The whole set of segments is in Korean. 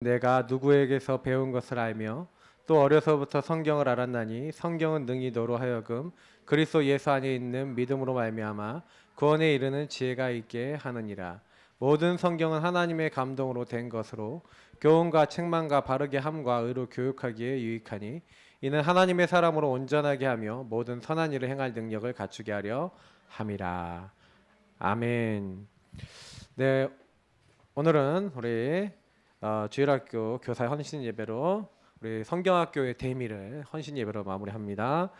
내가 누구에게서 배운 것을 알며 또 어려서부터 성경을 알았나니 성경은 능히 너로 하여금 그리스도 예수 안에 있는 믿음으로 말미암아 구원에 이르는 지혜가 있게 하느니라. 모든 성경은 하나님의 감동으로 된 것으로 교훈과 책망과 바르게 함과 의로 교육하기에 유익하니 이는 하나님의 사람으로 온전하게 하며 모든 선한 일을 행할 능력을 갖추게 하려 함이라. 아멘. 네, 오늘은 우리 주일학교 교사 헌신 예배로 우리 성경학교의 대미를 헌신 예배로 마무리합니다.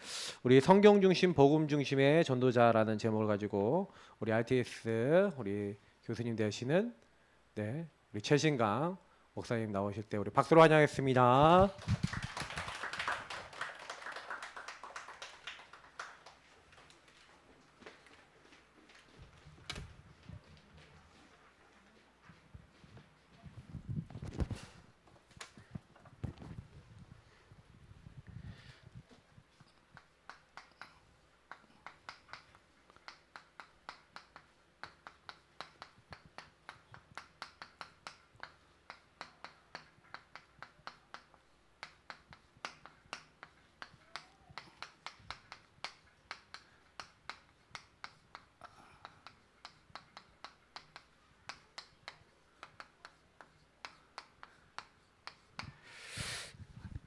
우리 성경 중심 복음 중심의 전도자라는 제목을 가지고 우리 RTS 우리 교수님 되시는 우리 최신강 목사님 나오실 때 우리 박수로 환영했습니다.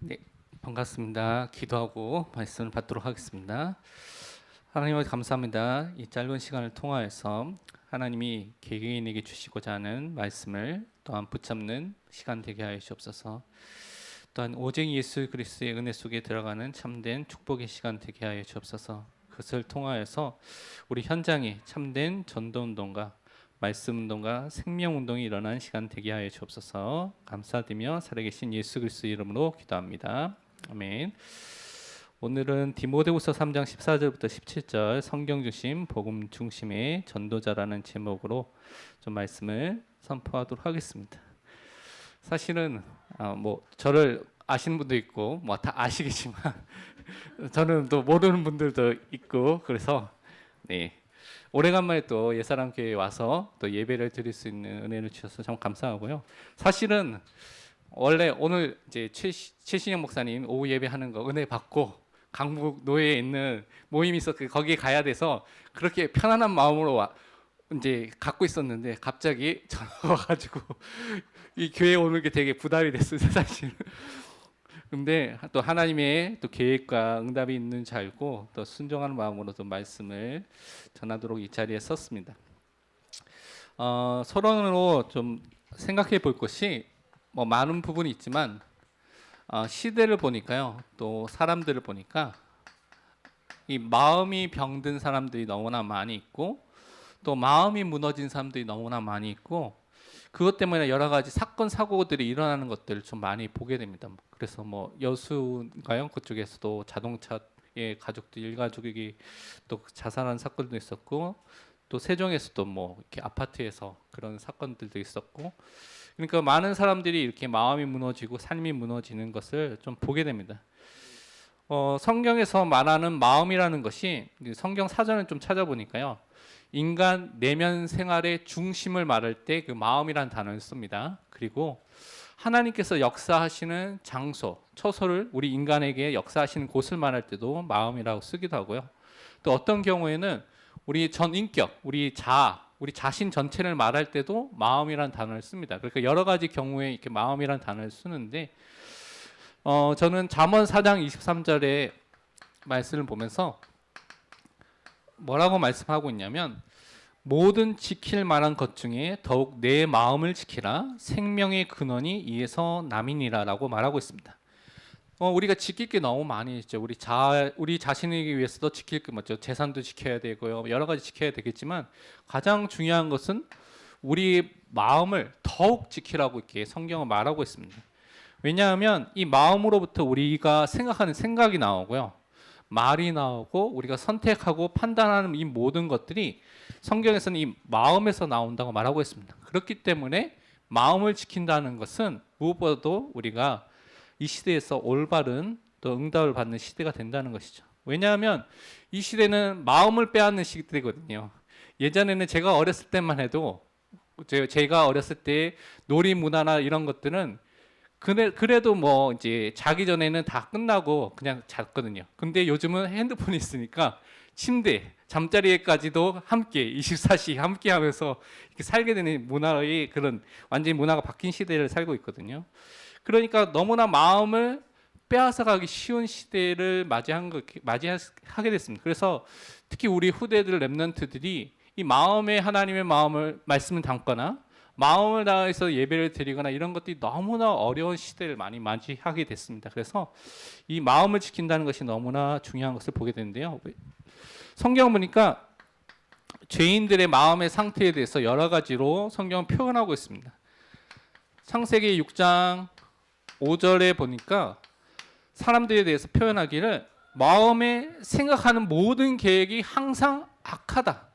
네, 반갑습니다. 기도하고 말씀을 받도록 하겠습니다. 하나님 감사합니다. 이 짧은 시간을 통하여서 하나님이 개개인에게 주시고자 하는 말씀을 또한 붙잡는 시간 되게 하여 주옵소서. 또한 오직 예수 그리스도의 은혜 속에 들어가는 참된 축복의 시간 되게 하여 주옵소서. 그것을 통하여서 우리 현장에 참된 전도운동과 말씀운동과 생명운동이 일어나는 시간 되게 하여 주옵소서. 감사드리며 살아계신 예수 그리스도 이름으로 기도합니다. 아멘. 오늘은 디모데후서 3장 14절부터 17절 성경 중심 복음 중심의 전도자라는 제목으로 좀 말씀을 선포하도록 하겠습니다. 사실은 저를 아시는 분도 있고 다 아시겠지만 저는 또 모르는 분들도 있고 그래서 오래간만에 또 예사람교회에 와서 또 예배를 드릴 수 있는 은혜를 주셔서 참 감사하고요. 사실은 원래 오늘 이제 최신영 목사님 오후 예배하는 거 은혜 받고 강북 노예에 있는 모임이 있었고 거기에 가야 돼서 그렇게 편안한 마음으로 이제 갖고 있었는데 갑자기 전화가 와가지고 이 교회 오는 게 되게 부담이 됐어요, 사실. 근데 또 하나님의 또 계획과 응답이 있는 줄 알고 또 순종하는 마음으로 또 말씀을 전하도록 이 자리에 섰습니다. 서론으로 좀 생각해 볼 것이 많은 부분이 있지만 시대를 보니까요, 또 사람들을 보니까 이 마음이 병든 사람들이 너무나 많이 있고 또 마음이 무너진 사람들이 너무나 많이 있고 그것 때문에 여러 가지 사건 사고들이 일어나는 것들을 좀 많이 보게 됩니다. 그래서 여수인가요? 그쪽에서도 자동차의 가족들 일가족이 또 자살한 사건도 있었고 또 세종에서도 이렇게 아파트에서 그런 사건들도 있었고 그러니까 많은 사람들이 이렇게 마음이 무너지고 삶이 무너지는 것을 좀 보게 됩니다. 성경에서 말하는 마음이라는 것이 성경 사전을 좀 찾아보니까요. 인간 내면 생활의 중심을 말할 때 그 마음이라는 단어를 씁니다. 그리고 하나님께서 역사하시는 장소, 처소를 우리 인간에게 역사하시는 곳을 말할 때도 마음이라고 쓰기도 하고요. 또 어떤 경우에는 우리 전인격, 우리 자신 전체를 말할 때도 마음이라는 단어를 씁니다. 그러니까 여러 가지 경우에 이렇게 마음이라는 단어를 쓰는데 저는 잠언 4장 23절의 말씀을 보면서 뭐라고 말씀하고 있냐면 모든 지킬 만한 것 중에 더욱 내 마음을 지키라 생명의 근원이 이에서 남이니라 라고 말하고 있습니다. 우리가 지킬 게 너무 많이 있죠. 우리 자신에게 위해서도 지킬 게 많죠. 재산도 지켜야 되고요. 여러 가지 지켜야 되겠지만 가장 중요한 것은 우리 마음을 더욱 지키라고 이렇게 성경은 말하고 있습니다. 왜냐하면 이 마음으로부터 우리가 생각하는 생각이 나오고요. 말이 나오고 우리가 선택하고 판단하는 이 모든 것들이 성경에서는 이 마음에서 나온다고 말하고 있습니다. 그렇기 때문에 마음을 지킨다는 것은 무엇보다도 우리가 이 시대에서 올바른 또 응답을 받는 시대가 된다는 것이죠. 왜냐하면 이 시대는 마음을 빼앗는 시대거든요. 예전에는 제가 어렸을 때만 해도 제가 어렸을 때 놀이 문화나 이런 것들은 그래도 뭐 이제 자기 전에는 다 끝나고 그냥 잤거든요. 근데 요즘은 핸드폰이 있으니까 침대, 잠자리에까지도 함께 24시 함께 하면서 이렇게 살게 되는 문화의 그런 완전히 문화가 바뀐 시대를 살고 있거든요. 그러니까 너무나 마음을 빼앗아가기 쉬운 시대를 맞이하게 됐습니다. 그래서 특히 우리 후대들 렘넌트들이 이 마음에 하나님의 마음을 말씀을 담거나 마음을 다해서 예배를 드리거나 이런 것들이 너무나 어려운 시대를 많이 맞이하게 됐습니다. 그래서 이 마음을 지킨다는 것이 너무나 중요한 것을 보게 되는데요. 성경 보니까 죄인들의 마음의 상태에 대해서 여러 가지로 성경은 표현하고 있습니다. 창세기 6장 5절에 보니까 사람들에 대해서 표현하기를 마음에 생각하는 모든 계획이 항상 악하다.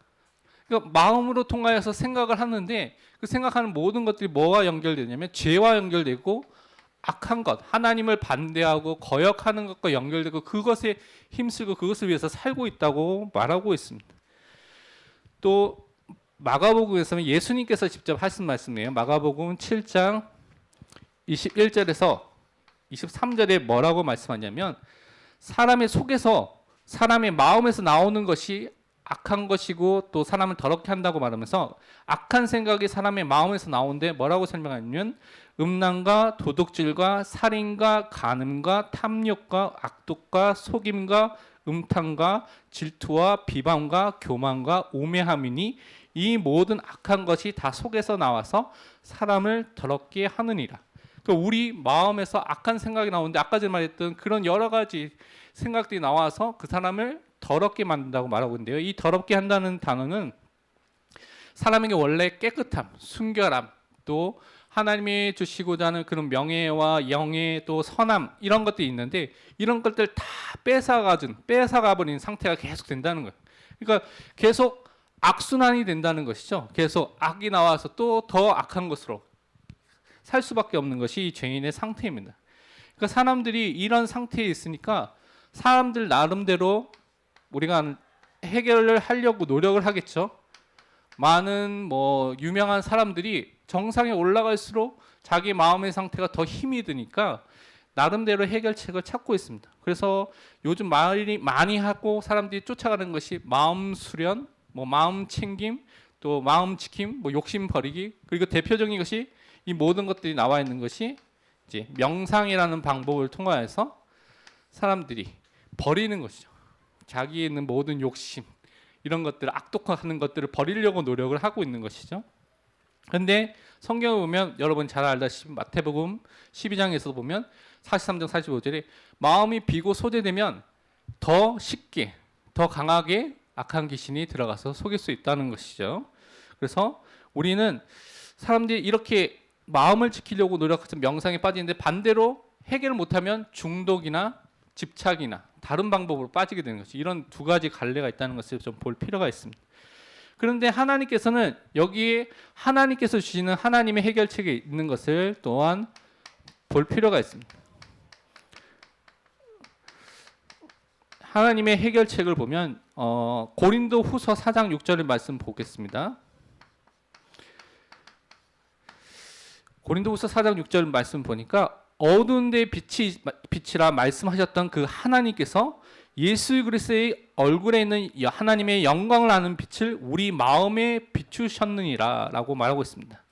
그러니까 마음으로 통하여서 생각을 하는데 그 생각하는 모든 것들이 뭐와 연결되냐면 죄와 연결되고 악한 것, 하나님을 반대하고 거역하는 것과 연결되고 그것에 힘쓰고 그것을 위해서 살고 있다고 말하고 있습니다. 또 마가복음에서는 예수님께서 직접 하신 말씀이에요. 마가복음 7장 21절에서 23절에 뭐라고 말씀하냐면 사람의 속에서 사람의 마음에서 나오는 것이 악한 것이고 또 사람을 더럽게 한다고 말하면서 악한 생각이 사람의 마음에서 나오는데 뭐라고 설명하냐면 음란과 도둑질과 살인과 간음과 탐욕과 악독과 속임과 음탕과 질투와 비방과 교만과 오매함이니 이 모든 악한 것이 다 속에서 나와서 사람을 더럽게 하느니라. 그러니까 우리 마음에서 악한 생각이 나오는데 아까 전에 말했던 그런 여러 가지 생각들이 나와서 그 사람을 더럽게 만든다고 말하고 있는데요. 이 더럽게 한다는 단어는 사람에게 원래 깨끗함, 순결함, 또 하나님이 주시고자 하는 그런 명예와 영예 또 선함 이런 것들이 있는데 이런 것들 다 뺏어가버린 상태가 계속 된다는 거예요. 그러니까 계속 악순환이 된다는 것이죠. 계속 악이 나와서 또 더 악한 것으로 살 수밖에 없는 것이 죄인의 상태입니다. 그러니까 사람들이 이런 상태에 있으니까 사람들 나름대로 우리가 해결을 하려고 노력을 하겠죠. 많은 뭐 유명한 사람들이 정상에 올라갈수록 자기 마음의 상태가 더 힘이 드니까 나름대로 해결책을 찾고 있습니다. 그래서 요즘 많이 하고 사람들이 쫓아가는 것이 마음 수련, 뭐 마음 챙김, 또 마음 지킴, 뭐 욕심 버리기, 그리고 대표적인 것이 이 모든 것들이 나와 있는 것이 이제 명상이라는 방법을 통하여서 사람들이 버리는 것이죠. 자기에 있는 모든 욕심 이런 것들을 악독화하는 것들을 버리려고 노력을 하고 있는 것이죠. 그런데 성경을 보면 여러분 잘 알다시피 마태복음 12장에서 보면 43장 45절에 마음이 비고 소재되면 더 쉽게 더 강하게 악한 귀신이 들어가서 속일 수 있다는 것이죠. 그래서 우리는 사람들이 이렇게 마음을 지키려고 노력해서 명상에 빠지는데 반대로 해결을 못하면 중독이나 집착이나 다른 방법으로 빠지게 되는 것이 이런 두 가지 갈래가 있다는 것을 좀 볼 필요가 있습니다. 그런데 하나님께서는 여기에 하나님께서 주시는 하나님의 해결책이 있는 것을 또한 볼 필요가 있습니다. 하나님의 해결책을 보면 고린도후서 4장 6절의 말씀 보겠습니다. 고린도후서 4장 6절 말씀 보니까 어두운 데 빛이라 말씀하셨던 그 하나님께서 예수 그리스도의 얼굴에 있는 하나님의 영광을 아는 빛을 우리 마음에 비추셨느니라 라고 말하고 있습니다.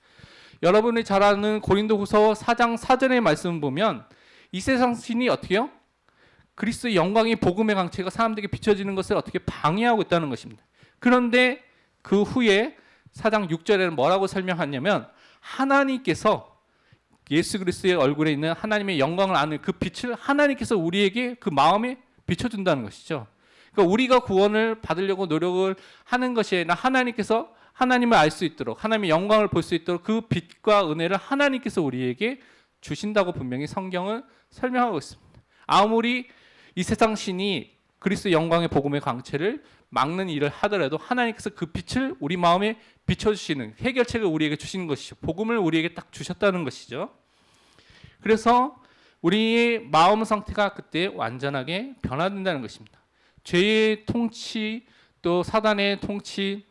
여러분이 잘 아는 고린도후서 4장 4절의 말씀을 보면 이 세상 신이 어떻게요? 그리스도의 영광이 복음의 강체가 사람들에게 비춰지는 것을 어떻게 방해하고 있다는 것입니다. 그런데 그 후에 4장 6절에는 뭐라고 설명하냐면 하나님께서 예수 그리스도의 얼굴에 있는 하나님의 영광을 아는 그 빛을 하나님께서 우리에게 그 마음에 비춰준다는 것이죠. 그러니까 우리가 구원을 받으려고 노력을 하는 것이 아니라 하나님께서 하나님을 알 수 있도록 하나님의 영광을 볼 수 있도록 그 빛과 은혜를 하나님께서 우리에게 주신다고 분명히 성경은 설명하고 있습니다. 아무리 이 세상 신이 그리스도 영광의 복음의 광채를 막는 일을 하더라도 하나님께서 그 빛을 우리 마음에 비춰주시는 해결책을 우리에게 주시는 것이죠. 복음을 우리에게 딱 주셨다는 것이죠. 그래서 우리의 마음 상태가 그때 완전하게 변화된다는 것입니다. 죄의 통치 또 사단의 통치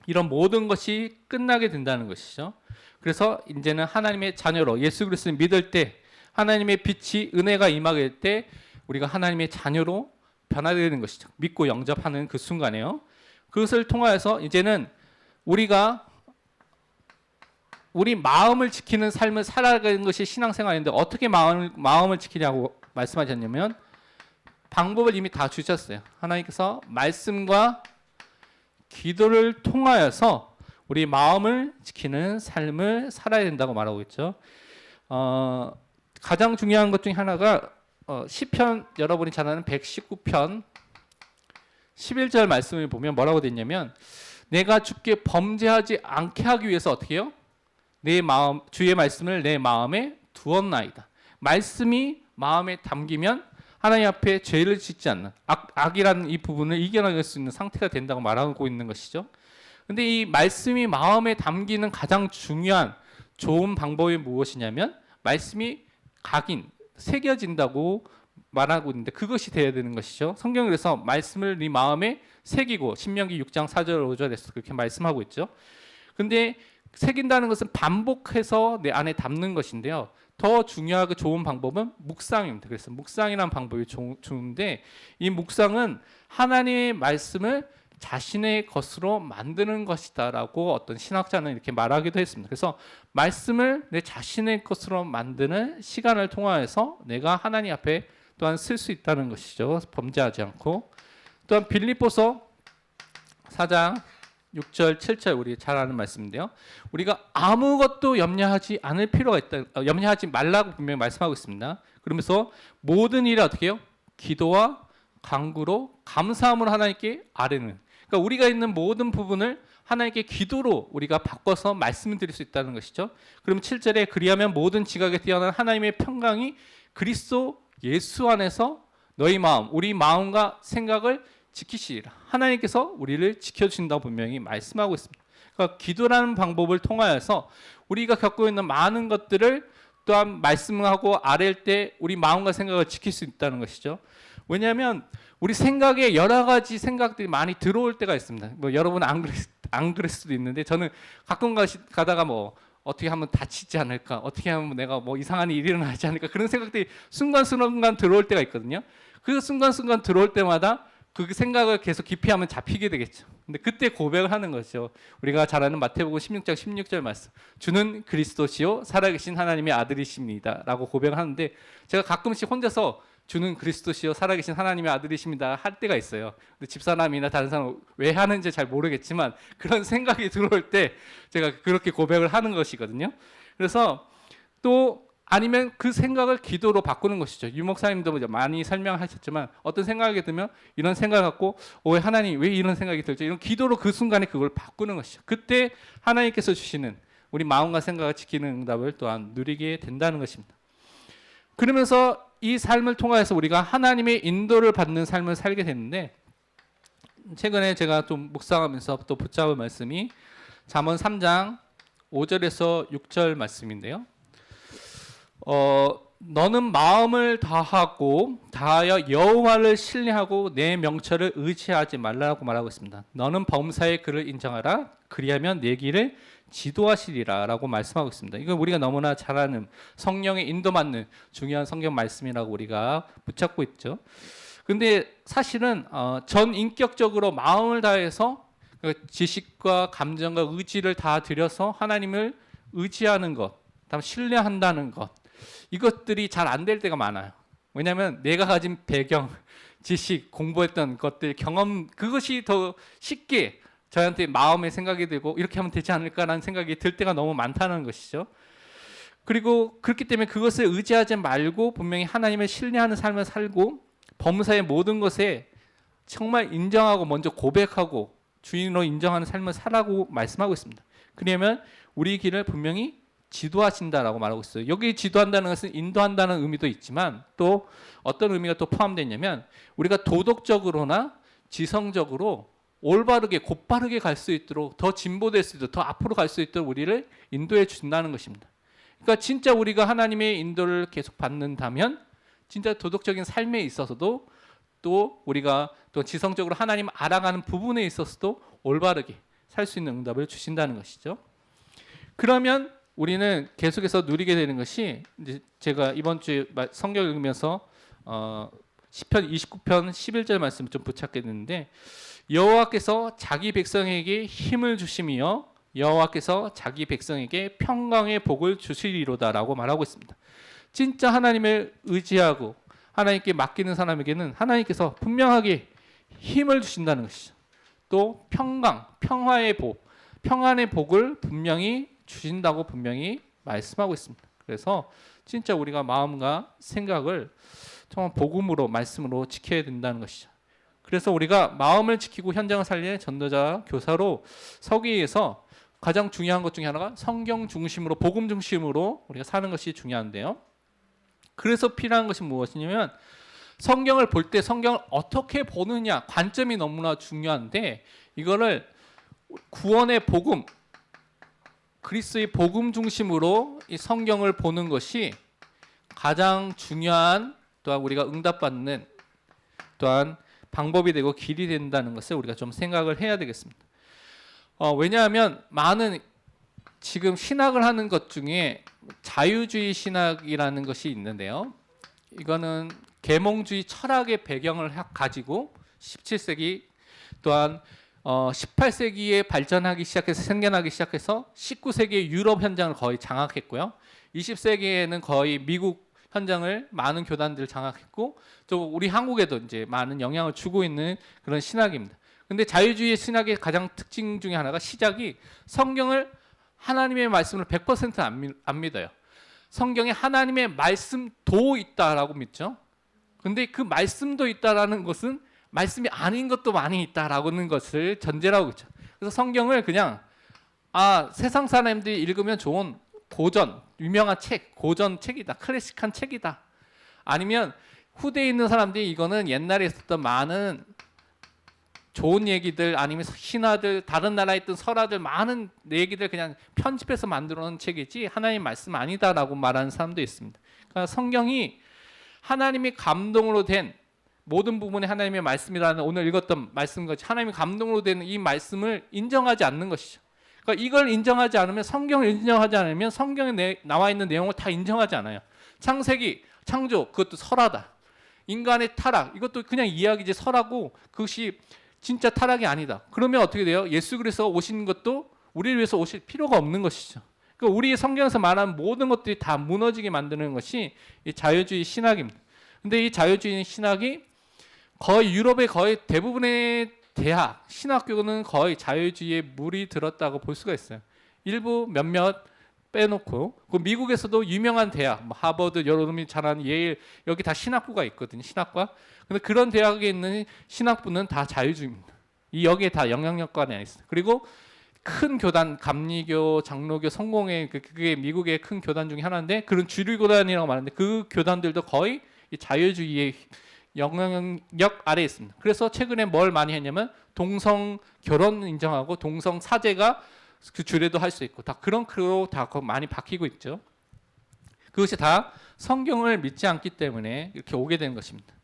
이런 모든 것이 끝나게 된다는 것이죠. 그래서 이제는 하나님의 자녀로 예수 그리스도를 믿을 때 하나님의 빛이 은혜가 임하게 될 때 우리가 하나님의 자녀로 변화되는 것이죠. 믿고 영접하는 그 순간에요. 그것을 통하여서 이제는 우리가 우리 마음을 지키는 삶을 살아가는 것이 신앙생활인데 어떻게 마음을 지키냐고 말씀하셨냐면 방법을 이미 다 주셨어요. 하나님께서 말씀과 기도를 통하여서 우리 마음을 지키는 삶을 살아야 된다고 말하고 있죠. 가장 중요한 것 중에 하나가 시편, 여러분이 잘 아는 119편 11절 말씀을 보면 뭐라고 됐냐면 내가 주께 범죄하지 않게 하기 위해서 어떻게 해요? 내 마음, 주의 말씀을 내 마음에 두었나이다. 말씀이 마음에 담기면 하나님 앞에 죄를 짓지 않는 악이라는 이 부분을 이겨나갈 수 있는 상태가 된다고 말하고 있는 것이죠. 근데 이 말씀이 마음에 담기는 가장 중요한 좋은 방법이 무엇이냐면 말씀이 새겨진다고 말하고 있는데 그것이 돼야 되는 것이죠. 성경이 그래서 말씀을 네 마음에 새기고 신명기 6장 4절 5절에서 그렇게 말씀하고 있죠. 근데 새긴다는 것은 반복해서 내 안에 담는 것인데요. 더 중요하고 좋은 방법은 묵상입니다. 그래서 묵상이라는 방법이 좋은데 이 묵상은 하나님의 말씀을 자신의 것으로 만드는 것이다라고 어떤 신학자는 이렇게 말하기도 했습니다. 그래서 말씀을 내 자신의 것으로 만드는 시간을 통하여서 내가 하나님 앞에 또한 쓸 수 있다는 것이죠. 범죄하지 않고. 또한 빌립보서 4장 6절 7절 우리 잘 아는 말씀인데요. 우리가 아무것도 염려하지 않을 필요가 있다. 염려하지 말라고 분명히 말씀하고 있습니다. 그러면서 모든 일을 어떻게 해요? 기도와 간구로 감사함으로 하나님께 아뢰는. 그러니까 우리가 있는 모든 부분을 하나님께 기도로 우리가 바꿔서 말씀을 드릴 수 있다는 것이죠. 그럼 7절에 그리하면 모든 지각에 뛰어난 하나님의 평강이 그리스도 예수 안에서 너희 마음, 우리 마음과 생각을 지키시리라. 하나님께서 우리를 지켜주신다고 분명히 말씀하고 있습니다. 그러니까 기도라는 방법을 통하여서 우리가 겪고 있는 많은 것들을 또한 말씀하고 아랠 때 우리 마음과 생각을 지킬 수 있다는 것이죠. 왜냐하면 우리 생각에 여러 가지 생각들이 많이 들어올 때가 있습니다. 뭐 여러분은 안 그럴 수도 있는데 저는 가끔 가다가 뭐 어떻게 하면 다치지 않을까, 어떻게 하면 내가 뭐 이상한 일이 일어나지 않을까 그런 생각들이 순간순간 들어올 때가 있거든요. 그 순간순간 들어올 때마다 그 생각을 계속 기피하면 잡히게 되겠죠. 근데 그때 고백을 하는 거죠. 우리가 잘 아는 마태복음 16장 16절 말씀. 주는 그리스도시요 살아계신 하나님의 아들이십니다. 라고 고백을 하는데 제가 가끔씩 혼자서 주는 그리스도시요 살아계신 하나님의 아들이십니다 할 때가 있어요. 근데 집사람이나 다른 사람 왜 하는지 잘 모르겠지만 그런 생각이 들어올 때 제가 그렇게 고백을 하는 것이거든요. 그래서 또 아니면 그 생각을 기도로 바꾸는 것이죠. 유 목사님도 많이 설명하셨지만 어떤 생각이 들면 이런 생각을 갖고 왜 하나님 왜 이런 생각이 들죠? 이런 기도로 그 순간에 그걸 바꾸는 것이죠. 그때 하나님께서 주시는 우리 마음과 생각을 지키는 응답을 또한 누리게 된다는 것입니다. 그러면서 이 삶을 통해서 우리가 하나님의 인도를 받는 삶을 살게 됐는데 최근에 제가 좀 묵상하면서 또 붙잡은 말씀이 잠언 3장 5절에서 6절 말씀인데요. 너는 마음을 다하여 여호와를 신뢰하고 내 명철을 의지하지 말라고 말하고 있습니다. 너는 범사의 그를 인정하라. 그리하면 내 길을 지도하시리라라고 말씀하고 있습니다. 이건 우리가 너무나 잘 아는 성령의 인도받는 중요한 성경 말씀이라고 우리가 붙잡고 있죠. 근데 사실은 전인격적으로 마음을 다해서 지식과 감정과 의지를 다 들여서 하나님을 의지하는 것, 다음 신뢰한다는 것, 이것들이 잘 안 될 때가 많아요. 왜냐하면 내가 가진 배경, 지식, 공부했던 것들, 경험, 그것이 더 쉽게 저한테 마음에 생각이 들고 이렇게 하면 되지 않을까라는 생각이 들 때가 너무 많다는 것이죠. 그리고 그렇기 때문에 그것을 의지하지 말고 분명히 하나님을 신뢰하는 삶을 살고 범사의 모든 것에 정말 인정하고 먼저 고백하고 주인으로 인정하는 삶을 살라고 말씀하고 있습니다. 그러면 우리 길을 분명히 지도하신다라고 말하고 있어요. 여기 지도한다는 것은 인도한다는 의미도 있지만 또 어떤 의미가 또 포함되어 있냐면 우리가 도덕적으로나 지성적으로 올바르게 곧바르게 갈 수 있도록 더 진보될 수 있도록 더 앞으로 갈 수 있도록 우리를 인도해 준다는 것입니다. 그러니까 진짜 우리가 하나님의 인도를 계속 받는다면 진짜 도덕적인 삶에 있어서도 또 우리가 또 지성적으로 하나님 알아가는 부분에 있어서도 올바르게 살 수 있는 응답을 주신다는 것이죠. 그러면 우리는 계속해서 누리게 되는 것이 이제 제가 이번 주에 성경 읽으면서 시편 29편 11절 말씀 좀 붙잡겠는데 여호와께서 자기 백성에게 힘을 주시며 여호와께서 자기 백성에게 평강의 복을 주시리로다라고 말하고 있습니다. 진짜 하나님을 의지하고 하나님께 맡기는 사람에게는 하나님께서 분명하게 힘을 주신다는 것이죠. 또 평강, 평화의 복, 평안의 복을 분명히 주신다고 분명히 말씀하고 있습니다. 그래서 진짜 우리가 마음과 생각을 정말 복음으로 말씀으로 지켜야 된다는 것이죠. 그래서 우리가 마음을 지키고 현장을 살리는 전도자 교사로 서기 위해서 가장 중요한 것 중에 하나가 성경 중심으로 복음 중심으로 우리가 사는 것이 중요한데요. 그래서 필요한 것이 무엇이냐면 성경을 볼 때 성경을 어떻게 보느냐 관점이 너무나 중요한데 이거를 구원의 복음 그리스도의 복음 중심으로 이 성경을 보는 것이 가장 중요한 또한 우리가 응답받는 또한 방법이 되고 길이 된다는 것을 우리가 좀 생각을 해야 되겠습니다. 왜냐하면 많은 지금 신학을 하는 것 중에 자유주의 신학이라는 것이 있는데요. 이거는 계몽주의 철학의 배경을 가지고 17세기 또한 18세기에 발전하기 시작해서 생겨나기 시작해서 19세기의 유럽 현장을 거의 장악했고요. 20세기에는 거의 미국 현장을 많은 교단들 장악했고 또 우리 한국에도 이제 많은 영향을 주고 있는 그런 신학입니다. 근데 자유주의 신학의 가장 특징 중에 하나가 시작이 성경을 하나님의 말씀을 100% 안 믿어요. 성경에 하나님의 말씀도 있다라고 믿죠. 근데 그 말씀도 있다라는 것은 말씀이 아닌 것도 많이 있다라는 것을 전제라고 있죠. 그래서 성경을 그냥 세상 사람들이 읽으면 좋은 고전, 유명한 책, 고전 책이다, 클래식한 책이다. 아니면 후대에 있는 사람들이 이거는 옛날에 있었던 많은 좋은 얘기들 아니면 신화들 다른 나라에 있던 설화들 많은 얘기들 그냥 편집해서 만들어 놓은 책이지 하나님 말씀 아니다라고 말하는 사람도 있습니다. 그러니까 성경이 하나님이 감동으로 된 모든 부분이 하나님의 말씀이라는 오늘 읽었던 말씀같이 하나님이 감동으로 된 이 말씀을 인정하지 않는 것이죠. 그러니까 이걸 인정하지 않으면 성경을 인정하지 않으면 성경에 나와 있는 내용을 다 인정하지 않아요. 창세기, 창조 그것도 설화다. 인간의 타락 이것도 그냥 이야기지 설하고 그것이 진짜 타락이 아니다. 그러면 어떻게 돼요? 예수 그리스도가 오신 것도 우리를 위해서 오실 필요가 없는 것이죠. 그러니까 우리 성경에서 말하는 모든 것들이 다 무너지게 만드는 것이 이 자유주의 신학입니다. 근데 이 자유주의 신학이 거의 유럽의 거의 대부분의 대학, 신학교는 거의 자유주의에 물이 들었다고 볼 수가 있어요. 일부 몇몇 빼놓고 그 미국에서도 유명한 대학, 뭐 하버드 여러분이 잘 아는 예일 여기 다 신학부가 있거든요. 신학과. 근데 그런 대학에 있는 신학부는 다 자유주의입니다. 이 여기에 다 영향력관이 있어요. 그리고 큰 교단, 감리교, 장로교, 성공회 그게 미국의 큰 교단 중에 하나인데 그런 주류 교단이라고 말하는데 그 교단들도 거의 이 자유주의의 영향력 아래에 있습니다. 그래서 최근에 뭘 많이 했냐면 동성 결혼 인정하고 동성 사제가 그 주례도 할 수 있고 다 그런 크로 다 많이 바뀌고 있죠. 그것이 다 성경을 믿지 않기 때문에 이렇게 오게 되는 것입니다.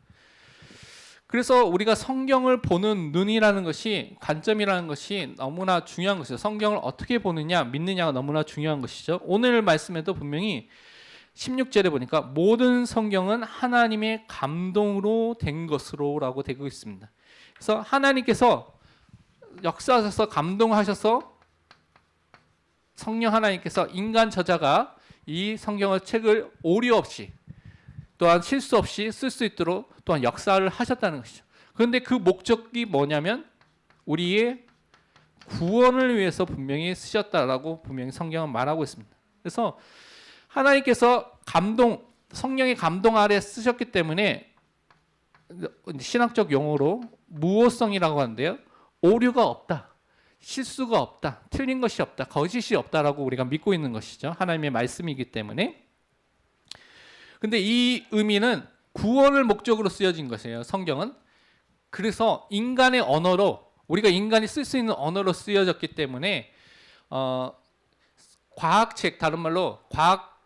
그래서 우리가 성경을 보는 눈이라는 것이 관점이라는 것이 너무나 중요한 것이죠. 성경을 어떻게 보느냐 믿느냐가 너무나 중요한 것이죠. 오늘 말씀에도 분명히 16절에 보니까 모든 성경은 하나님의 감동으로 된 것으로라고 되고 있습니다. 그래서 하나님께서 역사하셔서 감동하셔서 성령 하나님께서 인간 저자가 이 성경의 책을 오류 없이 또한 실수 없이 쓸 수 있도록 또한 역사를 하셨다는 것이죠. 그런데 그 목적이 뭐냐면 우리의 구원을 위해서 분명히 쓰셨다라고 분명히 성경은 말하고 있습니다. 그래서 하나님께서 성령의 감동 아래 쓰셨기 때문에 신학적 용어로 무오성이라고 하는데요. 오류가 없다. 실수가 없다. 틀린 것이 없다. 거짓이 없다라고 우리가 믿고 있는 것이죠. 하나님의 말씀이기 때문에. 근데 이 의미는 구원을 목적으로 쓰여진 것이에요. 성경은. 그래서 인간의 언어로 우리가 인간이 쓸 수 있는 언어로 쓰여졌기 때문에 과학책 다른 말로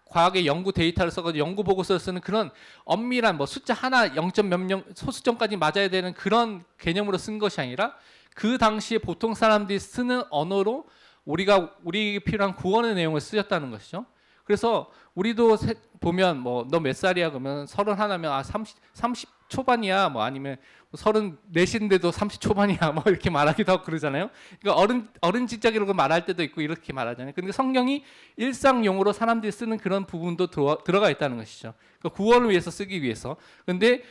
과학의 연구 데이터를 써서 연구 보고서를 쓰는 그런 엄밀한 뭐 숫자 하나 0점 몇 명 소수점까지 맞아야 되는 그런 개념으로 쓴 것이 아니라 그 당시에 보통 사람들이 쓰는 언어로 우리에게 필요한 구원의 내용을 쓰였다는 것이죠. 그래서 우리도 보면 뭐 너 몇 살이야 그러면 31면 30 초반이야 뭐 아니면 34인데도 30 초반이야 뭐 이렇게 말하기도 하고 그러잖아요. 그러니까 어른 직자기로 말할 때도 있고 이렇게 말하잖아요. 근데 성경이 일상용어로 사람들이 쓰는 그런 부분도 들어가 있다는 것이죠. 그러니까 구원을 위해서 쓰기 위해서. 근데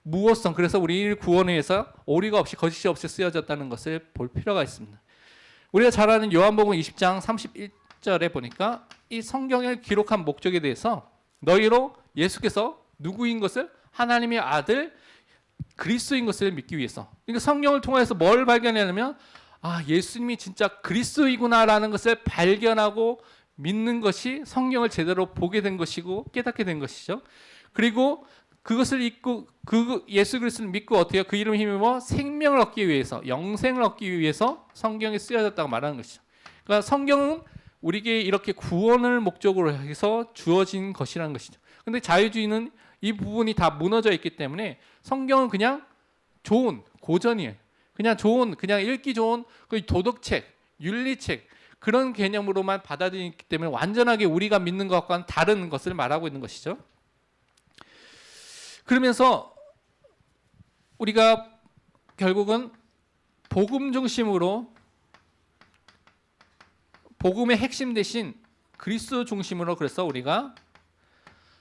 무엇성 그래서 우리 구원을 위해서 오리가 없이 거짓이 없이 쓰여졌다는 것을 볼 필요가 있습니다. 우리가 잘 아는 요한복음 20장 31절에 보니까 이 성경을 기록한 목적에 대해서 너희로 예수께서 누구인 것을 하나님의 아들 그리스도인 것을 믿기 위해서. 그러니까 성경을 통해서 뭘 발견하냐면 예수님이 진짜 그리스도이구나라는 것을 발견하고 믿는 것이 성경을 제대로 보게 된 것이고 깨닫게 된 것이죠. 그리고 그것을 믿고 예수 그리스도를 믿고 어떻게 해요? 그 이름을 힘입어 생명을 얻기 위해서 영생을 얻기 위해서 성경에 쓰여졌다고 말하는 것이죠. 그러니까 성경은 우리에게 이렇게 구원을 목적으로 해서 주어진 것이라는 것이죠. 근데 자유주의는 이 부분이 다 무너져 있기 때문에 성경은 그냥 좋은 고전이에요. 그냥 읽기 좋은 그 도덕책, 윤리책 그런 개념으로만 받아들이기 때문에 완전하게 우리가 믿는 것과는 다른 것을 말하고 있는 것이죠. 그러면서 우리가 결국은 복음 중심으로 복음의 핵심 대신 그리스도 중심으로 그래서 우리가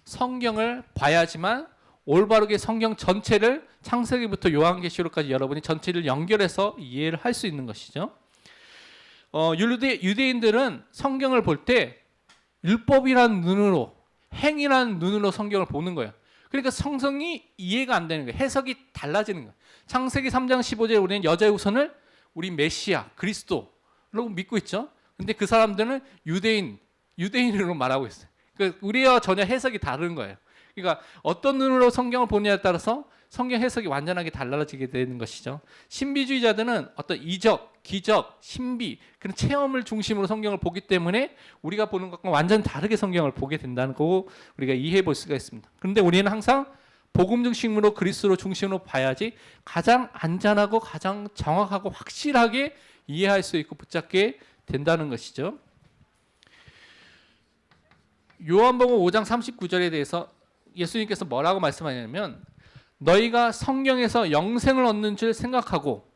성경을 봐야지만 올바르게 성경 전체를 창세기부터 요한계시록까지 여러분이 전체를 연결해서 이해를 할 수 있는 것이죠. 유대인들은 성경을 볼 때 율법이라는 눈으로 행위라는 눈으로 성경을 보는 거예요. 그러니까 성성이 이해가 안 되는 거예요. 해석이 달라지는 거예요. 창세기 3장 15절에 우리는 여자의 후손을 우리 메시아 그리스도로 믿고 있죠. 근데 그 사람들은 유대인으로 말하고 있어요. 그러니까 우리와 전혀 해석이 다른 거예요. 그러니까 어떤 눈으로 성경을 보느냐에 따라서 성경 해석이 완전하게 달라지게 되는 것이죠. 신비주의자들은 어떤 이적, 기적, 신비 그런 체험을 중심으로 성경을 보기 때문에 우리가 보는 것과 완전 다르게 성경을 보게 된다는 거 우리가 이해해 볼 수가 있습니다. 그런데 우리는 항상 복음 중심으로 그리스도 중심으로 봐야지 가장 안전하고 가장 정확하고 확실하게 이해할 수 있고 붙잡게 된다는 것이죠. 요한복음 5장 39절에 대해서 예수님께서 뭐라고 말씀하냐면 너희가 성경에서 영생을 얻는 줄 생각하고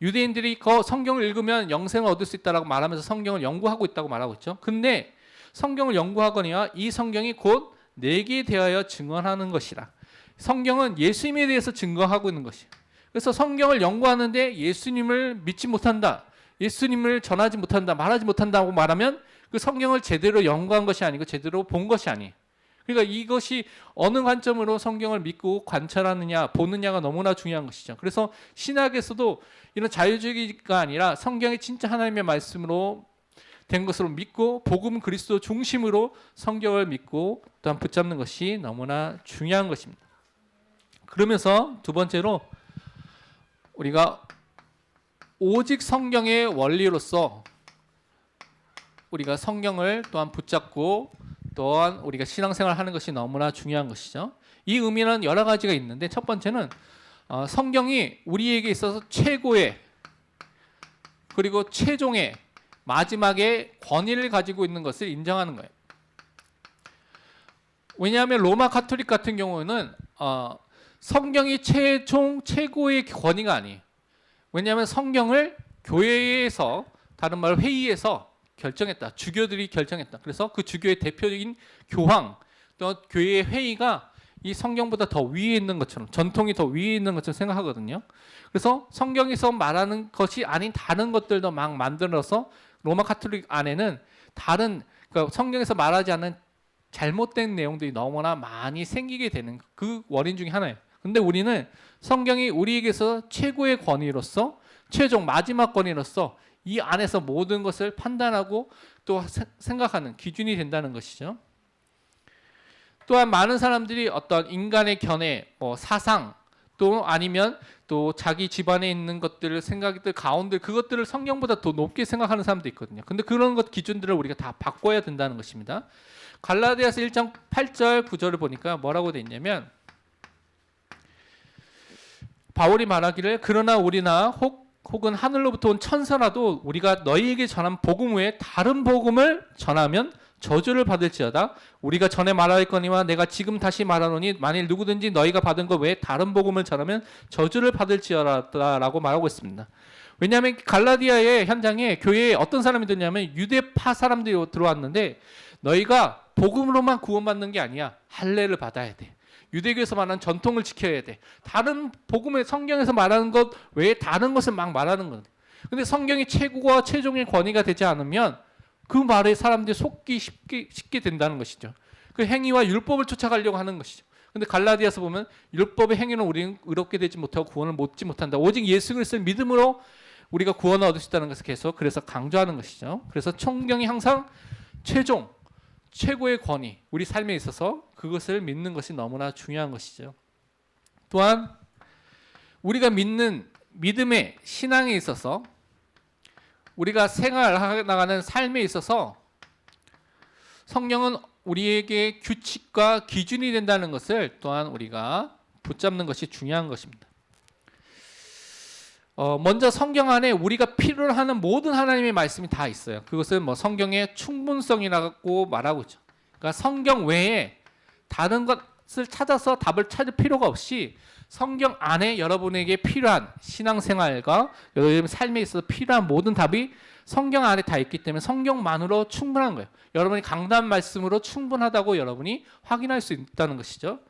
유대인들이 성경을 읽으면 영생을 얻을 수 있다라고 말하면서 성경을 연구하고 있다고 말하고 있죠. 근데 성경을 연구하거니와 이 성경이 곧 내게 대하여 증언하는 것이라. 성경은 예수님에 대해서 증거하고 있는 것이에요. 그래서 성경을 연구하는데 예수님을 믿지 못한다. 예수님을 전하지 못한다. 말하지 못한다고 말하면 그 성경을 제대로 연구한 것이 아니고 제대로 본 것이 아니에요. 그러니까 이것이 어느 관점으로 성경을 믿고 관찰하느냐 보느냐가 너무나 중요한 것이죠. 그래서 신학에서도 이런 자유주의가 아니라 성경이 진짜 하나님의 말씀으로 된 것으로 믿고 복음 그리스도 중심으로 성경을 믿고 또한 붙잡는 것이 너무나 중요한 것입니다. 그러면서 두 번째로 우리가 오직 성경의 원리로서 우리가 성경을 또한 붙잡고 또한 우리가 신앙생활을 하는 것이 너무나 중요한 것이죠. 이 의미는 여러 가지가 있는데 첫 번째는 성경이 우리에게 있어서 최고의 그리고 최종의 마지막에 권위를 가지고 있는 것을 인정하는 거예요. 왜냐하면 로마 가톨릭 같은 경우는 성경이 최고의 권위가 아니에요. 왜냐하면 성경을 교회에서 다른 말로 회의에서 결정했다. 주교들이 결정했다. 그래서 그 주교의 대표적인 교황 또 교회의 회의가 이 성경보다 더 위에 있는 것처럼 전통이 더 위에 있는 것처럼 생각하거든요. 그래서 성경에서 말하는 것이 아닌 다른 것들도 막 만들어서 로마 가톨릭 안에는 그러니까 성경에서 말하지 않는 잘못된 내용들이 너무나 많이 생기게 되는 그 원인 중에 하나예요. 근데 우리는 성경이 우리에게서 최고의 권위로서 최종 마지막 권위로서 이 안에서 모든 것을 판단하고 또 생각하는 기준이 된다는 것이죠. 또한 많은 사람들이 어떤 인간의 견해, 사상 또 아니면 또 자기 집안에 있는 것들을 생각들 가운데 그것들을 성경보다 더 높게 생각하는 사람도 있거든요. 근데 그런 것 기준들을 우리가 다 바꿔야 된다는 것입니다. 갈라디아서 1장 8절 9절을 보니까 뭐라고 돼 있냐면 바울이 말하기를 그러나 우리나 혹 혹은 하늘로부터 온 천사라도 우리가 너희에게 전한 복음 외에 다른 복음을 전하면 저주를 받을지어다. 우리가 전에 말하였거니와 내가 지금 다시 말하노니 만일 누구든지 너희가 받은 것 외에 다른 복음을 전하면 저주를 받을지어다라고 말하고 있습니다. 왜냐하면 갈라디아의 현장에 교회에 어떤 사람이 들냐면 유대파 사람들이 들어왔는데 너희가 복음으로만 구원받는 게 아니야. 할례를 받아야 돼. 유대교에서 말하는 전통을 지켜야 돼. 다른 복음의 성경에서 말하는 것 외에 다른 것을 막 말하는 거예요. 근데 성경이 최고와 최종의 권위가 되지 않으면 그 말에 사람들이 속기 쉽게 된다는 것이죠. 그 행위와 율법을 쫓아가려고 하는 것이죠. 근데 갈라디아서 보면 율법의 행위는 우리는 의롭게 되지 못하고 구원을 얻지 못한다. 오직 예수 그리스도를 믿음으로 우리가 구원을 얻을 수 있다는 것을 계속 그래서 강조하는 것이죠. 그래서 성경이 항상 최고의 권위, 우리 삶에 있어서 그것을 믿는 것이 너무나 중요한 것이죠. 또한 우리가 믿는 믿음의 신앙에 있어서 우리가 생활해 나가는 삶에 있어서 성경은 우리에게 규칙과 기준이 된다는 것을 또한 우리가 붙잡는 것이 중요한 것입니다. 먼저 성경 안에 우리가 필요로 하는 모든 하나님의 말씀이 다 있어요. 그것은 뭐 성경의 충분성이라고 말하고 있죠. 그러니까 성경 외에 다른 것을 찾아서 답을 찾을 필요가 없이 성경 안에 여러분에게 필요한 신앙생활과 여러분의 삶에 있어서 필요한 모든 답이 성경 안에 다 있기 때문에 성경만으로 충분한 거예요. 여러분이 강단 말씀으로 충분하다고 여러분이 확인할 수 있다는 것이죠.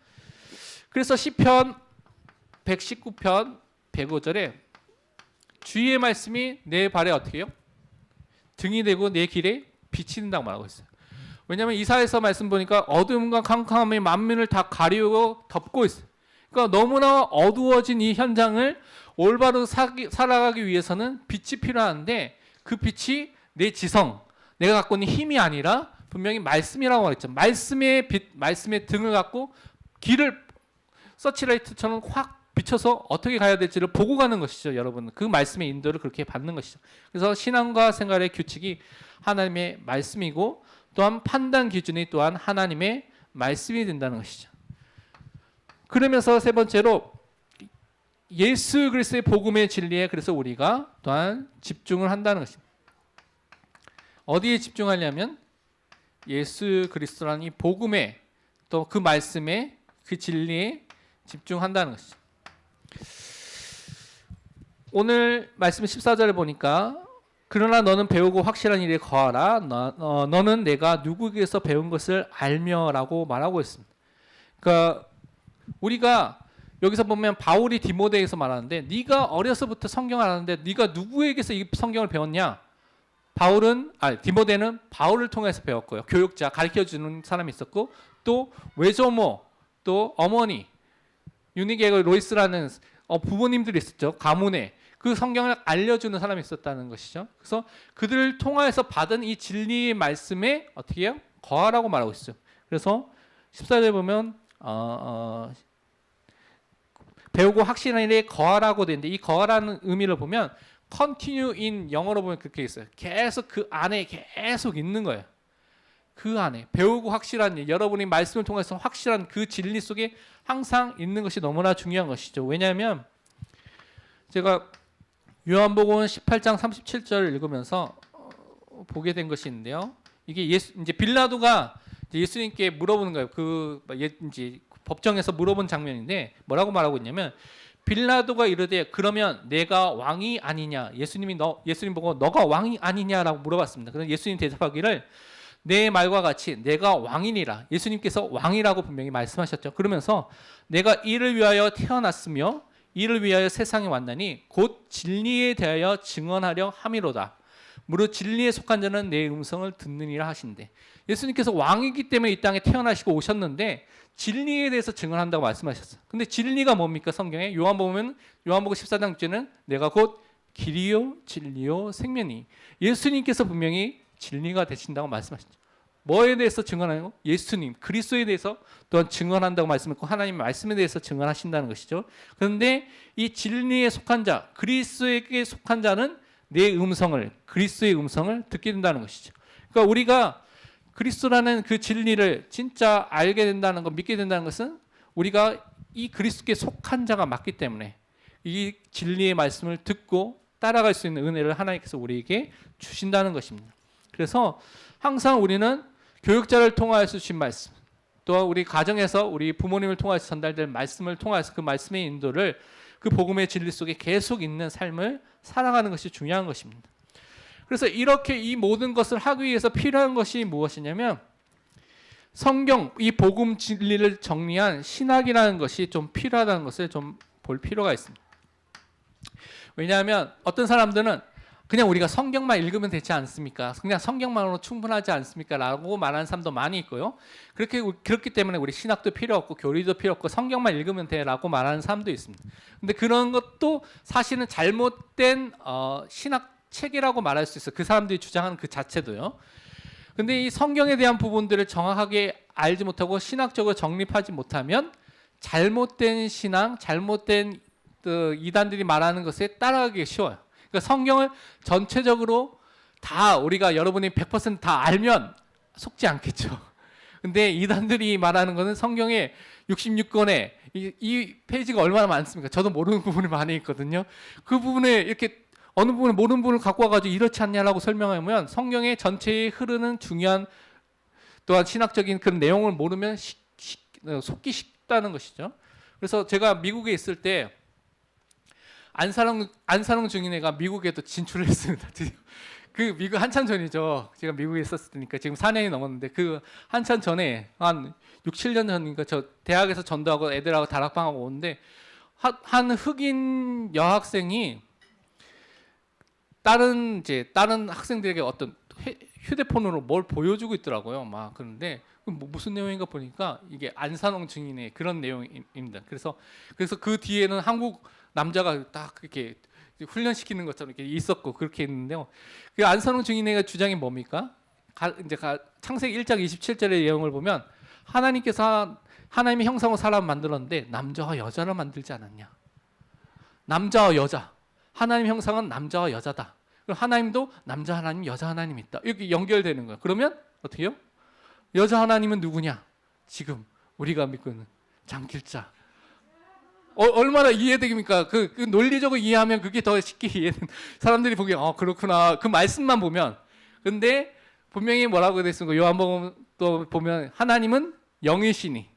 그래서 시편 119편 105절에 주의 말씀이 내 발에 어떻게 해요? 등이 되고 내 길에 빛이 된다고 말하고 있어요. 왜냐하면 이사야서 말씀 보니까 어둠과 캄캄함이 만민을 다 가리우고 덮고 있어요. 그러니까 너무나 어두워진 이 현장을 올바로 살아가기 위해서는 빛이 필요한데 그 빛이 내 지성, 내가 갖고 있는 힘이 아니라 분명히 말씀이라고 말했죠. 말씀의 빛, 말씀의 등을 갖고 길을 서치라이트처럼 확 비춰서 어떻게 가야 될지를 보고 가는 것이죠. 여러분, 그 말씀의 인도를 그렇게 받는 것이죠. 그래서 신앙과 생활의 규칙이 하나님의 말씀이고 또한 판단 기준이 또한 하나님의 말씀이 된다는 것이죠. 그러면서 세 번째로 예수 그리스도의 복음의 진리에 그래서 우리가 또한 집중을 한다는 것입니다. 어디에 집중하냐면 예수 그리스도라는 이 복음에 또 그 말씀에 그 진리에 집중한다는 것이죠. 오늘 말씀 14절을 보니까 그러나 너는 배우고 확실한 일에 거하라. 너는 내가 누구에게서 배운 것을 알며라고 말하고 있습니다. 그러니까 우리가 여기서 보면 바울이 디모데에서 말하는데 네가 어려서부터 성경을 아는데 네가 누구에게서 이 성경을 배웠냐? 디모데는 바울을 통해서 배웠고요. 교육자, 가르쳐주는 사람이 있었고 또 외조모, 또 어머니, 유니게고 로이스라는 부모님들이 있었죠. 가문에 그 성경을 알려주는 사람이 있었다는 것이죠. 그래서 그들을 통해서 받은 이 진리의 말씀에 어떻게 해요? 거하라고 말하고 있어요. 그래서 14절에 보면 배우고 확신한 일에 거하라고 되는데 이 거하라는 의미를 보면 continue in 영어로 보면 그렇게 있어요. 계속 그 안에 계속 있는 거예요. 그 안에 배우고 확실한 일, 여러분이 말씀을 통해서 확실한 그 진리 속에 항상 있는 것이 너무나 중요한 것이죠. 왜냐하면 제가 요한복음 18장 37절을 읽으면서 보게 된 것이 있는데요. 이게 이제 빌라도가 예수님께 물어보는 거예요. 이제 법정에서 물어본 장면인데 뭐라고 말하고 있냐면 빌라도가 이르되 그러면 내가 왕이 아니냐? 예수님 보고 너가 왕이 아니냐라고 물어봤습니다. 그래서 예수님 대답하기를 내 말과 같이 내가 왕이니라. 예수님께서 왕이라고 분명히 말씀하셨죠. 그러면서 내가 이를 위하여 태어났으며 이를 위하여 세상에 왔나니 곧 진리에 대하여 증언하려 함이로다. 무릇 진리에 속한 자는 내 음성을 듣느니라 하신대. 예수님께서 왕이기 때문에 이 땅에 태어나시고 오셨는데 진리에 대해서 증언한다고 말씀하셨어요. 근데 진리가 뭡니까? 성경에 요한복음 14장 6절은 내가 곧 길이요 진리요 생명이. 예수님께서 분명히 진리가 되신다고 말씀하셨죠. 뭐에 대해서 증언하는 거? 예수님, 그리스도에 대해서 또한 증언한다고 말씀했고 하나님의 말씀에 대해서 증언하신다는 것이죠. 그런데 이 진리에 속한 자, 그리스도에게 속한 자는 내 음성을, 그리스도의 음성을 듣게 된다는 것이죠. 그러니까 우리가 그리스도라는 그 진리를 진짜 알게 된다는 것, 믿게 된다는 것은 우리가 이 그리스도께 속한 자가 맞기 때문에 이 진리의 말씀을 듣고 따라갈 수 있는 은혜를 하나님께서 우리에게 주신다는 것입니다. 그래서 항상 우리는 교육자를 통하여서 주신 말씀, 또 우리 가정에서 우리 부모님을 통해서 전달될 말씀을 통해서 그 말씀의 인도를 그 복음의 진리 속에 계속 있는 삶을 살아가는 것이 중요한 것입니다. 그래서 이렇게 이 모든 것을 하기 위해서 필요한 것이 무엇이냐면 성경, 이 복음 진리를 정리한 신학이라는 것이 좀 필요하다는 것을 좀 볼 필요가 있습니다. 왜냐하면 어떤 사람들은 그냥 우리가 성경만 읽으면 되지 않습니까? 그냥 성경만으로 충분하지 않습니까? 라고 말하는 사람도 많이 있고요. 그렇기 때문에 우리 신학도 필요 없고 교리도 필요 없고 성경만 읽으면 돼 라고 말하는 사람도 있습니다. 근데 그런 것도 사실은 잘못된 신학 체계라고 말할 수 있어요. 그 사람들이 주장하는 그 자체도요. 근데 이 성경에 대한 부분들을 정확하게 알지 못하고 신학적으로 정립하지 못하면 잘못된 신앙, 잘못된 이단들이 말하는 것에 따라가기 쉬워요. 그러니까 성경을 전체적으로 다 우리가 여러분이 100%다 알면 속지 않겠죠. 근데 이단들이 말하는 것은 성경의 66권에 이 페이지가 얼마나 많습니까? 저도 모르는 부분이 많이 있거든요. 그 부분에 이렇게 어느 부분에 모르는 부분을 갖고 와가지고 이렇지 않냐라고 설명하면 성경의 전체에 흐르는 중요한 또한 신학적인 그런 내용을 모르면 속기 쉽다는 것이죠. 그래서 제가 미국에 있을 때 안산홍 증인회가 미국에도 진출을 했습니다. 그 미국 한참 전이죠. 제가 미국에 있었을 때니까 지금 4년이 넘었는데 그 한참 전에 한 6, 7년 전인가 저 대학에서 전도하고 애들하고 다락방하고 오는데 한 흑인 여학생이 다른 학생들에게 어떤 휴대폰으로 뭘 보여주고 있더라고요. 막 그런데 무슨 내용인가 보니까 이게 안산홍 증인의 그런 내용입니다. 그래서 그 뒤에는 한국 남자가 딱 이렇게 훈련시키는 것처럼 이렇게 있었고 그렇게 했는데요. 그 안산홍 증인의 주장이 뭡니까? 창세기 1장 27절의 내용을 보면 하나님의 형상으로 사람을 만들었는데 남자와 여자를 만들지 않았냐? 남자와 여자. 하나님 형상은 남자와 여자다. 그럼 하나님도 남자 하나님, 여자 하나님 있다. 이렇게 연결되는 거예요. 그러면 어떻게 해요? 여자 하나님은 누구냐? 지금 우리가 믿고 있는 장길자. 얼마나 이해됩니까? 그 논리적으로 이해하면 그게 더 쉽게 이해는 사람들이 보기에 그렇구나. 그 말씀만 보면. 근데 분명히 뭐라고 되어 있습니까? 요한복음 또 보면 하나님은 영이시니.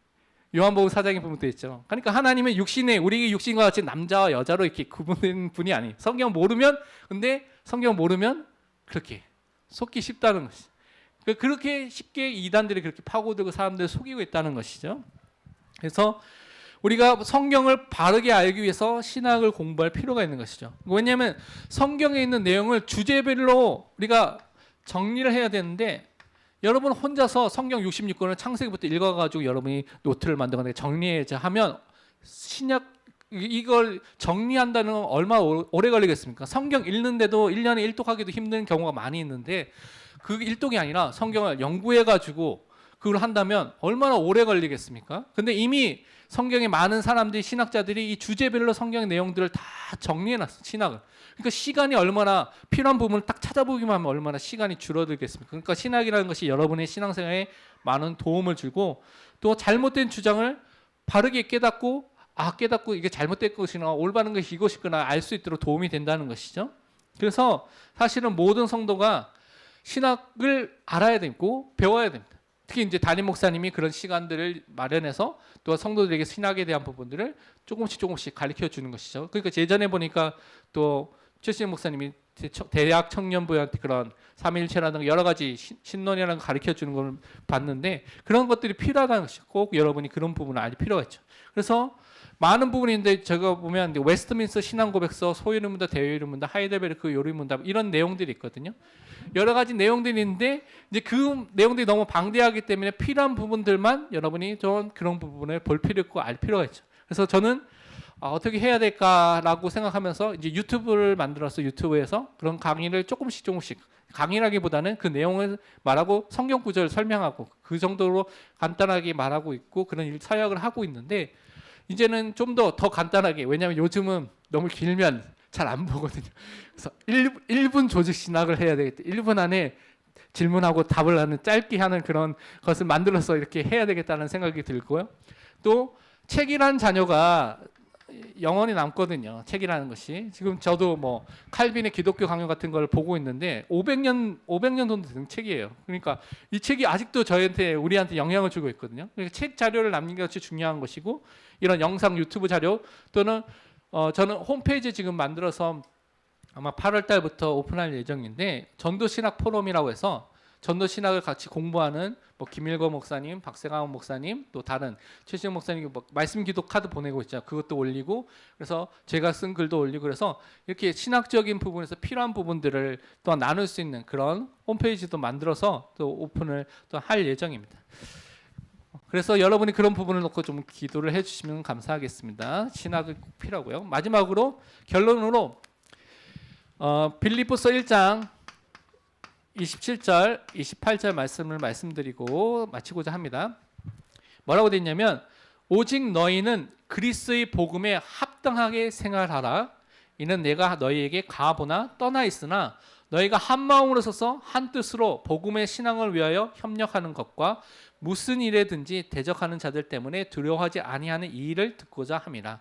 요한복음 4장에 보면 되어 있죠. 그러니까 하나님은 육신에 우리 육신과 같이 남자와 여자로 이렇게 구분된 분이 아니에요. 성경 모르면 그렇게 속기 쉽다는 것이. 그렇게 쉽게 이단들이 그렇게 파고들고 사람들을 속이고 있다는 것이죠. 그래서 우리가 성경을 바르게 알기 위해서 신학을 공부할 필요가 있는 것이죠. 왜냐하면 성경에 있는 내용을 주제별로 우리가 정리를 해야 되는데 여러분 혼자서 성경 66권을 창세기부터 읽어가지고 여러분이 노트를 만들거나 정리해자 하면 신약 이걸 정리한다는 건 얼마나 오래 걸리겠습니까? 성경 읽는데도 1년에 일독하기도 힘든 경우가 많이 있는데 그 일독이 아니라 성경을 연구해가지고 그걸 한다면 얼마나 오래 걸리겠습니까? 근데 이미 성경에 많은 사람들이 신학자들이 이 주제별로 성경의 내용들을 다 정리해놨어. 신학을. 그러니까 시간이 얼마나 필요한 부분을 딱 찾아보기만 하면 얼마나 시간이 줄어들겠습니까? 그러니까 신학이라는 것이 여러분의 신앙생활에 많은 도움을 주고 또 잘못된 주장을 바르게 깨닫고 이게 잘못된 것이나 올바른 것이 이것이구나 알 수 있도록 도움이 된다는 것이죠. 그래서 사실은 모든 성도가 신학을 알아야 되고 배워야 됩니다. 특히 이제 담임 목사님이 그런 시간들을 마련해서 또 성도들에게 신학에 대한 부분들을 조금씩 가르쳐 주는 것이죠. 그러니까 예전에 보니까 또 최신 목사님이 대학 청년부한테 그런 삼위일체라든가 여러 가지 신론이라는 걸 가르쳐 주는 걸 봤는데 그런 것들이 필요하다는 것이 꼭 여러분이 그런 부분을 알 필요가 있죠. 그래서 많은 부분인데 제가 보면 웨스트민스터 신앙고백서, 소유문답, 대유문답, 하이델베르크 요리문답 이런 내용들이 있거든요. 여러 가지 내용들이 있는데 이제 그 내용들이 너무 방대하기 때문에 필요한 부분들만 여러분이 좀 그런 부분을 볼 필요 있고 알 필요가 있죠. 그래서 저는 어떻게 해야 될까라고 생각하면서 이제 유튜브를 만들어서 유튜브에서 그런 강의를 조금씩 강의라기보다는 그 내용을 말하고 성경 구절을 설명하고 그 정도로 간단하게 말하고 있고 그런 사역을 하고 있는데 이제는 좀 더 간단하게 왜냐하면 요즘은 너무 길면 잘 안 보거든요. 그래서 1분 조직 신학을 해야 되겠다. 1분 안에 질문하고 답을 하는 짧게 하는 그런 것을 만들어서 이렇게 해야 되겠다는 생각이 들고요. 또 책이란 자녀가 영원히 남거든요. 책이라는 것이. 지금 저도 뭐 칼빈의 기독교 강요 같은 걸 보고 있는데 500년 정도 된 책이에요. 그러니까 이 책이 아직도 우리한테 영향을 주고 있거든요. 그러니까 책 자료를 남기는 것이 중요한 것이고 이런 영상 유튜브 자료 또는 저는 홈페이지 지금 만들어서 아마 8월 달부터 오픈할 예정인데 전도 신학 포럼이라고 해서 전도 신학을 같이 공부하는 뭐 김일거 목사님, 박세강 목사님, 또 다른 최시영 목사님 뭐 말씀 기도 카드 보내고 있죠. 그것도 올리고 그래서 제가 쓴 글도 올리고 그래서 이렇게 신학적인 부분에서 필요한 부분들을 또 나눌 수 있는 그런 홈페이지도 만들어서 또 오픈을 또 할 예정입니다. 그래서 여러분이 그런 부분을 놓고 좀 기도를 해주시면 감사하겠습니다. 신학이 꼭 필요하고요. 마지막으로 결론으로 빌립보서 1장 27절, 28절 말씀을 말씀드리고 마치고자 합니다. 뭐라고 되어 있냐면 오직 너희는 그리스도의 복음에 합당하게 생활하라. 이는 내가 너희에게 가보나 떠나 있으나 너희가 한 마음으로 서서 한 뜻으로 복음의 신앙을 위하여 협력하는 것과 무슨 일에든지 대적하는 자들 때문에 두려워하지 아니하는 이 일을 듣고자 함이라.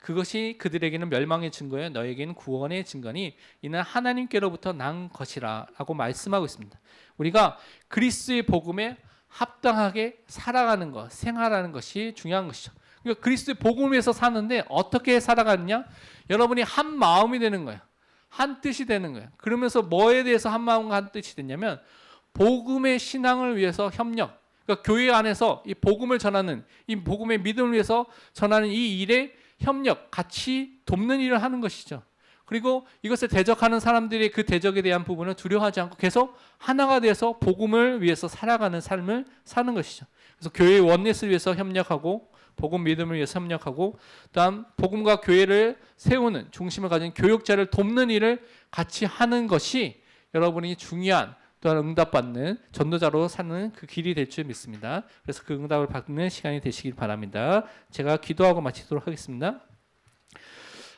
그것이 그들에게는 멸망의 증거요 너에게는 구원의 증거니 이는 하나님께로부터 난 것이라 라고 말씀하고 있습니다. 우리가 그리스도의 복음에 합당하게 살아가는 것, 생활하는 것이 중요한 것이죠. 그러니까 그리스도의 복음에서 사는데 어떻게 살아가느냐? 여러분이 한 마음이 되는 거예요. 한 뜻이 되는 거예요. 그러면서 뭐에 대해서 한 마음과 한 뜻이 됐냐면 복음의 신앙을 위해서 협력. 그러니까 교회 안에서 이 복음을 전하는 이 복음의 믿음을 위해서 전하는 이 일에 협력, 같이 돕는 일을 하는 것이죠. 그리고 이것을 대적하는 사람들이 그 대적에 대한 부분을 두려워하지 않고 계속 하나가 돼서 복음을 위해서 살아가는 삶을 사는 것이죠. 그래서 교회의 원넷을 위해서 협력하고 복음 믿음을 위해서 협력하고 다음 복음과 교회를 세우는 중심을 가진 교육자를 돕는 일을 같이 하는 것이 여러분이 중요한 또한 응답받는 전도자로 사는 그 길이 될 줄 믿습니다. 그래서 그 응답을 받는 시간이 되시길 바랍니다. 제가 기도하고 마치도록 하겠습니다.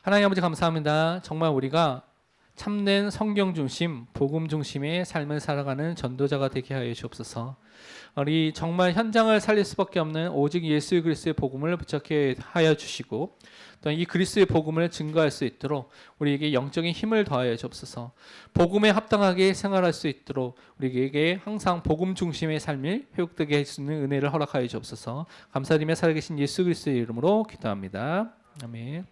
하나님 아버지 감사합니다. 정말 우리가 참된 성경 중심, 복음 중심의 삶을 살아가는 전도자가 되게 하여 주옵소서. 우리 정말 현장을 살릴 수밖에 없는 오직 예수 그리스도의 복음을 붙잡게 하여 주시고 또 이 그리스도의 복음을 증거할 수 있도록 우리에게 영적인 힘을 더하여 주옵소서. 복음에 합당하게 생활할 수 있도록 우리에게 항상 복음 중심의 삶을 회복되게 할 수 있는 은혜를 허락하여 주옵소서. 감사드리며 살아계신 예수 그리스도의 이름으로 기도합니다. 아멘.